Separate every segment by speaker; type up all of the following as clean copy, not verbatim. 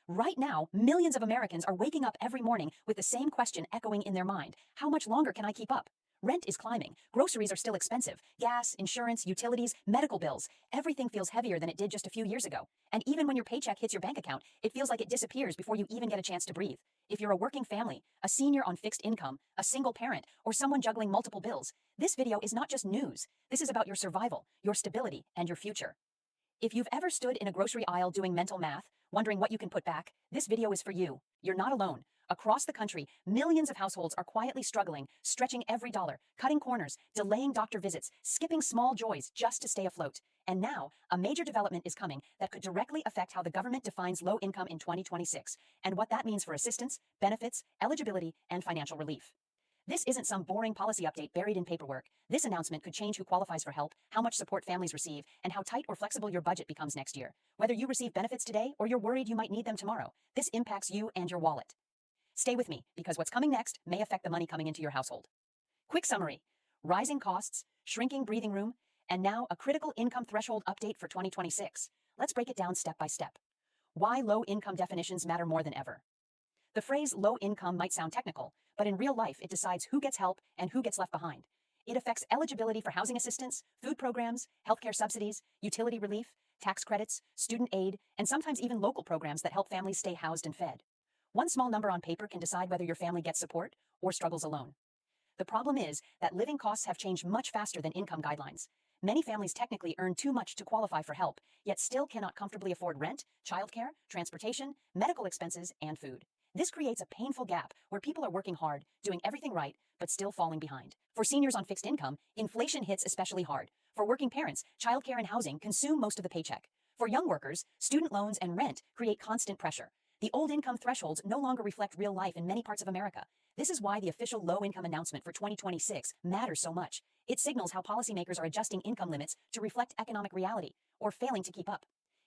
Speaker 1: Right now, millions of Americans are waking up every morning with the same question echoing in their mind. How much longer can I keep up? Rent is climbing. Groceries are still expensive. Gas, insurance, utilities, medical bills. Everything feels heavier than it did just a few years ago. And even when your paycheck hits your bank account, it feels like it disappears before you even get a chance to breathe. If you're a working family, a senior on fixed income, a single parent, or someone juggling multiple bills, this video is not just news. This is about your survival, your stability, and your future. If you've ever stood in a grocery aisle doing mental math, wondering what you can put back, this video is for you. You're not alone. Across the country, millions of households are quietly struggling, stretching every dollar, cutting corners, delaying doctor visits, skipping small joys just to stay afloat. And now, a major development is coming that could directly affect how the government defines low income in 2026, and what that means for assistance, benefits, eligibility, and financial relief. This isn't some boring policy update buried in paperwork. This announcement could change who qualifies for help, how much support families receive, and how tight or flexible your budget becomes next year. Whether you receive benefits today or you're worried you might need them tomorrow, this impacts you and your wallet. Stay with me, because what's coming next may affect the money coming into your household. Quick summary: rising costs, shrinking breathing room, and now a critical income threshold update for 2026. Let's break it down step by step. Why low income definitions matter more than ever. The phrase low income might sound technical, but in real life it decides who gets help and who gets left behind. It affects eligibility for housing assistance, food programs, healthcare subsidies, utility relief, tax credits, student aid, and sometimes even local programs that help families stay housed and fed. One small number on paper can decide whether your family gets support or struggles alone. The problem is that living costs have changed much faster than income guidelines. Many families technically earn too much to qualify for help, yet still cannot comfortably afford rent, childcare, transportation, medical expenses, and food. This creates a painful gap where people are working hard, doing everything right, but still falling behind. For seniors on fixed income, inflation hits especially hard. For working parents, childcare and housing consume most of the paycheck. For young workers, student loans and rent create constant pressure. The old income thresholds no longer reflect real life in many parts of America. This is why the official low-income announcement for 2026 matters so much. It signals how policymakers are adjusting income limits to reflect economic reality, or failing to keep up.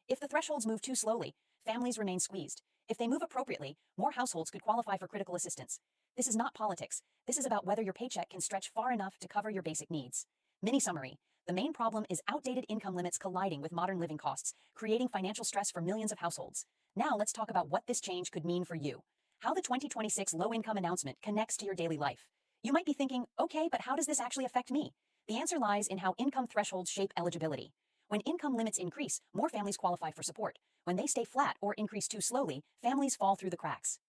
Speaker 1: If the thresholds move too slowly, families remain squeezed. If they move appropriately, more households could qualify for critical assistance. This is not politics. This is about whether your paycheck can stretch far enough to cover your basic needs. Mini summary: the main problem is outdated income limits colliding with modern living costs, creating financial stress for millions of households. Now let's talk about what this change could mean for you. How the 2026 low-income announcement connects to your daily life. You might be thinking, okay, but how does this actually affect me? The answer lies in how income thresholds shape eligibility. When income limits increase, more families qualify for support. When they stay flat or increase too slowly, families fall through the cracks.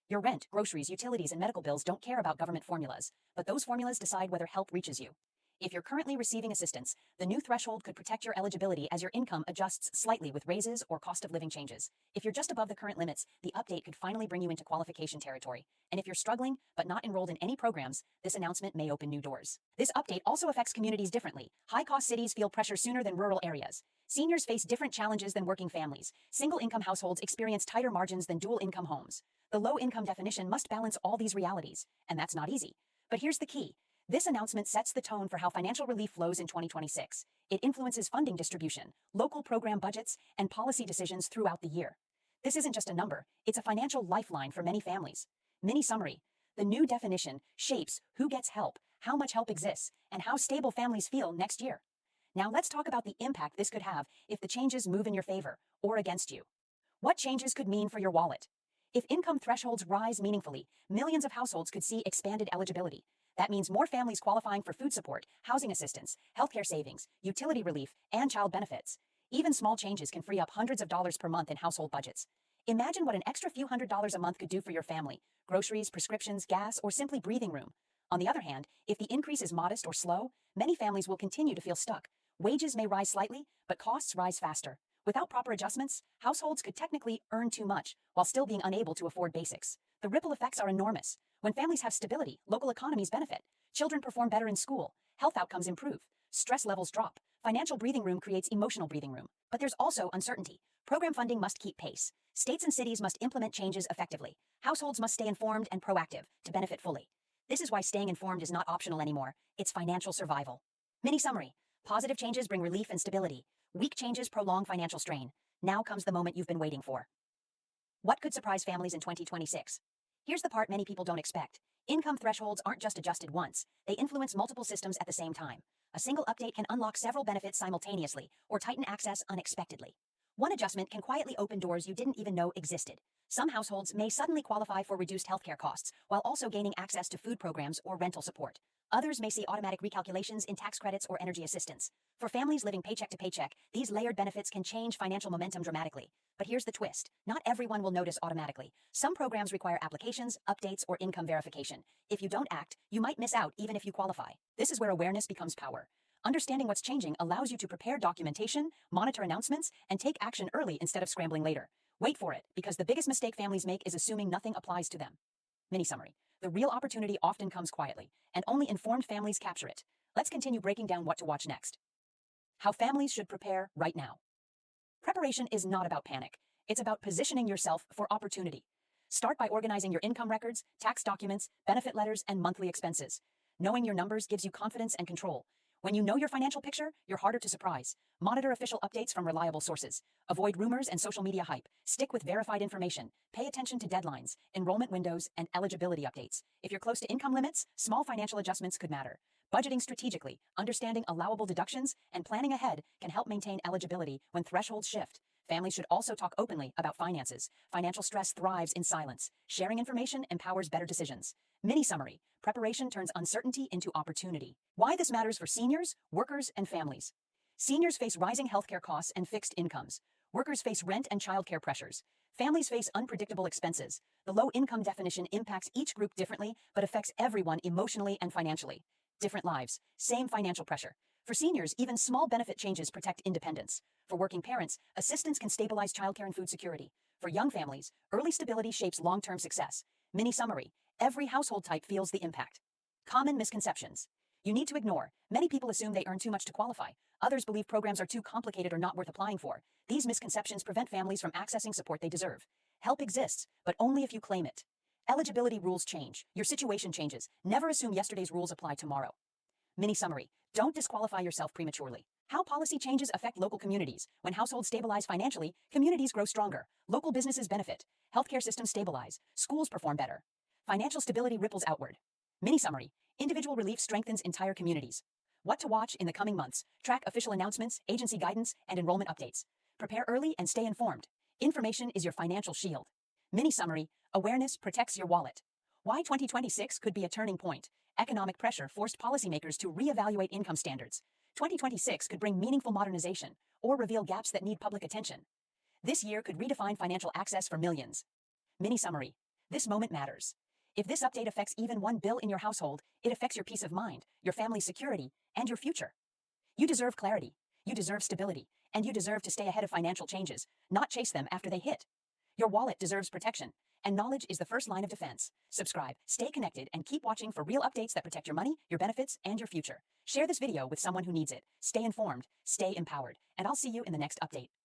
Speaker 1: Your rent, groceries, utilities, and medical bills don't care about government formulas, but those formulas decide whether help reaches you. If you're currently receiving assistance, the new threshold could protect your eligibility as your income adjusts slightly with raises or cost of living changes. If you're just above the current limits, the update could finally bring you into qualification territory. And if you're struggling but not enrolled in any programs, this announcement may open new doors. This update also affects communities differently. High-cost cities feel pressure sooner than rural areas. Seniors face different challenges than working families. Single-income households experience tighter margins than dual-income homes. The low-income definition must balance all these realities, and that's not easy. But here's the key. This announcement sets the tone for how financial relief flows in 2026. It influences funding distribution, local program budgets, and policy decisions throughout the year. This isn't just a number, it's a financial lifeline for many families. Mini summary: the new definition shapes who gets help, how much help exists, and how stable families feel next year. Now let's talk about the impact this could have if the changes move in your favor or against you. What changes could mean for your wallet? If income thresholds rise meaningfully, millions of households could see expanded eligibility. That means more families qualifying for food support, housing assistance, healthcare savings, utility relief, and child benefits. Even small changes can free up hundreds of dollars per month in household budgets. Imagine what an extra few $100s a month could do for your family: groceries, prescriptions, gas, or simply breathing room. On the other hand, if the increase is modest or slow, many families will continue to feel stuck. Wages may rise slightly, but costs rise faster. Without proper adjustments, households could technically earn too much while still being unable to afford basics. The ripple effects are enormous. When families have stability, local economies benefit. Children perform better in school. Health outcomes improve. Stress levels drop. Financial breathing room creates emotional breathing room. But there's also uncertainty. Program funding must keep pace. States and cities must implement changes effectively. Households must stay informed and proactive to benefit fully. This is why staying informed is not optional anymore. It's financial survival. Mini summary: positive changes bring relief and stability. Weak changes prolong financial strain. Now comes the moment you've been waiting for. What could surprise families in 2026? Here's the part many people don't expect. Income thresholds aren't just adjusted once. They influence multiple systems at the same time. A single update can unlock several benefits simultaneously or tighten access unexpectedly. One adjustment can quietly open doors you didn't even know existed. Some households may suddenly qualify for reduced healthcare costs while also gaining access to food programs or rental support. Others may see automatic recalculations in tax credits or energy assistance. For families living paycheck to paycheck, these layered benefits can change financial momentum dramatically. But here's the twist. Not everyone will notice automatically. Some programs require applications, updates, or income verification. If you don't act, you might miss out even if you qualify. This is where awareness becomes power. Understanding what's changing allows you to prepare documentation, monitor announcements, and take action early instead of scrambling later. Wait for it, because the biggest mistake families make is assuming nothing applies to them. Mini summary. The real opportunity often comes quietly, and only informed families capture it. Let's continue breaking down what to watch next. How families should prepare right now. Preparation is not about panic. It's about positioning yourself for opportunity. Start by organizing your income records, tax documents, benefit letters, and monthly expenses. Knowing your numbers gives you confidence and control. When you know your financial picture, you're harder to surprise. Monitor official updates from reliable sources. Avoid rumors and social media hype. Stick with verified information. Pay attention to deadlines, enrollment windows, and eligibility updates. If you're close to income limits, small financial adjustments could matter. Budgeting strategically, understanding allowable deductions, and planning ahead can help maintain eligibility when thresholds shift. Families should also talk openly about finances. Financial stress thrives in silence. Sharing information empowers better decisions. Mini summary. Preparation turns uncertainty into opportunity. Why this matters for seniors, workers, and families. Seniors face rising healthcare costs and fixed incomes. Workers face rent and childcare pressures. Families face unpredictable expenses. The low income definition impacts each group differently, but affects everyone emotionally and financially. Different lives, same financial pressure. For seniors, even small benefit changes protect independence. For working parents, assistance can stabilize childcare and food security. For young families, early stability shapes long-term success. Mini summary. Every household type feels the impact. Common misconceptions. You need to ignore. Many people assume they earn too much to qualify. Others believe programs are too complicated or not worth applying for. These misconceptions prevent families from accessing support they deserve. Help exists, but only if you claim it. Eligibility rules change. Your situation changes. Never assume yesterday's rules apply tomorrow. Mini summary. Don't disqualify yourself prematurely. How policy changes affect local communities. When households stabilize financially, communities grow stronger. Local businesses benefit. Healthcare systems stabilize. Schools perform better. Financial stability ripples outward. Mini summary. Individual relief strengthens entire communities. What to watch in the coming months. Track official announcements, agency guidance, and enrollment updates. Prepare early and stay informed. Information is your financial shield. Mini summary. Awareness protects your wallet. Why 2026 could be a turning point. Economic pressure forced policymakers to reevaluate income standards. 2026 could bring meaningful modernization or reveal gaps that need public attention. This year could redefine financial access for millions. Mini summary. This moment matters. If this update affects even one bill in your household, it affects your peace of mind, your family's security, and your future. You deserve clarity. You deserve stability. And you deserve to stay ahead of financial changes, not chase them after they hit. Your wallet deserves protection, and knowledge is the first line of defense. Subscribe, stay connected, and keep watching for real updates that protect your money, your benefits, and your future. Share this video with someone who needs it. Stay informed, stay empowered, and I'll see you in the next update.